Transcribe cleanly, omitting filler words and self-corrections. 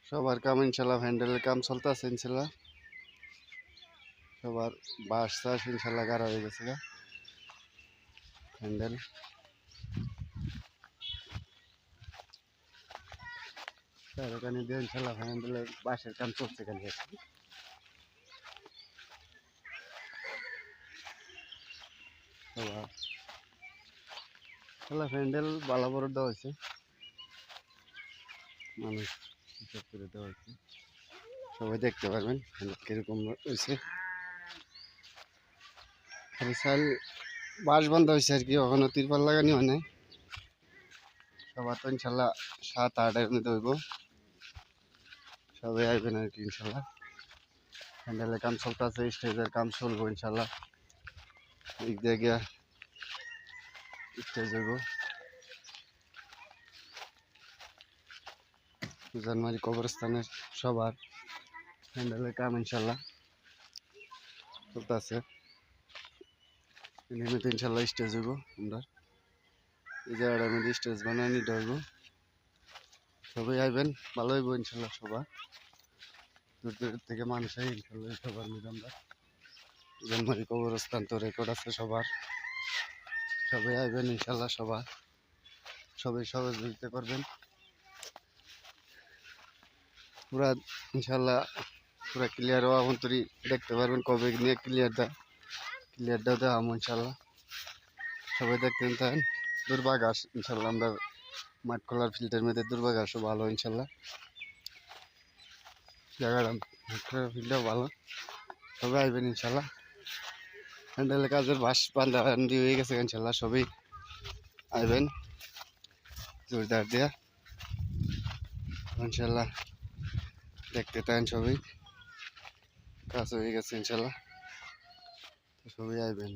সবার কাম ইনশাল্লাহ, হ্যান্ডেলের কাম চলতেছে ইনশাল্লাহ। সবার বাঁশ চাষ ইনশাল্লাহ গাড়া হয়ে গেছে হ্যান্ডেল। এখানে দিয়ে ইনশাল্লাহ হ্যান্ডেলের বাঁশের কাম চলছে খালি। সবার হ্যান্ডেল বালা বড় দেওয়া হয়েছে, মানুষ হিসাব করে দেওয়া হয়েছে। সবাই দেখতে পারবেন কিরকম হয়েছে। খালি চাল বাঁশ বান্ধা হয়েছে আর কি, ওখানে তিরপাল লাগানি হয় নাই। সবার তো ইনশাল্লাহ 7-8-এর মধ্যে হইব। সবাই আসবেন আর কি ইনশাল্লাহ। হ্যান্ডেলের কাম চলতেছে, স্টেজের কাম চলবো ইনশাল্লাহ। দিক দিয়ে গিয়া স্টেজ হইব। জানুয়ারি কবরস্থানের সবার হ্যান্ডেলের কাম ইনশাল্লাহ চলতেছে। মধ্যে ইনশাল্লাহ স্টেজ হইব। আমরা এই জায়গাটার মধ্যে স্টেজ বানায় নিতে হইব। সবাই আইবেন, ভালো হইব ইনশাল্লাহ। সবার দূর দূর থেকে মানুষ আই ইনশাল্লাহ। সবার মধ্যে আমরা জানুয়ারি কবরস্থান তো রেকর্ড আছে সবার। সবাই আইবেন ইনশাল্লাহ। সবাই সহযোগিতা করবেন পুরা ইনশাল্লাহ। পুরা ক্লিয়ার হওয়া অন্তরি দেখতে পারবেন কবে নিয়ে ক্লিয়ারটা দেওয়া ইনশাল্লাহ। সবাই দেখতেন থাকেন। দুর্বাঘাস ইনশাল্লাহ, আমরা মাঠ খোলার ফিল্ডের মধ্যে দুর্বাঘাসও ভালো ইনশাল্লাহ। জায়গাটা মাঠ খোলার ফিল্ডটাও ভালো। সবাই আইবেন ইনশাল্লাহ। হ্যান্ডেলের কাজের বাঁশ বান্ধা হয়ে গেছে ইনশাল্লাহ। সবাই আইবেন জোরদার দিয়া ইনশাল্লাহ। দেখতে থাকেন সবাই, কাজ হয়ে গেছে ইনশাল্লাহ। সবাই আইবেন।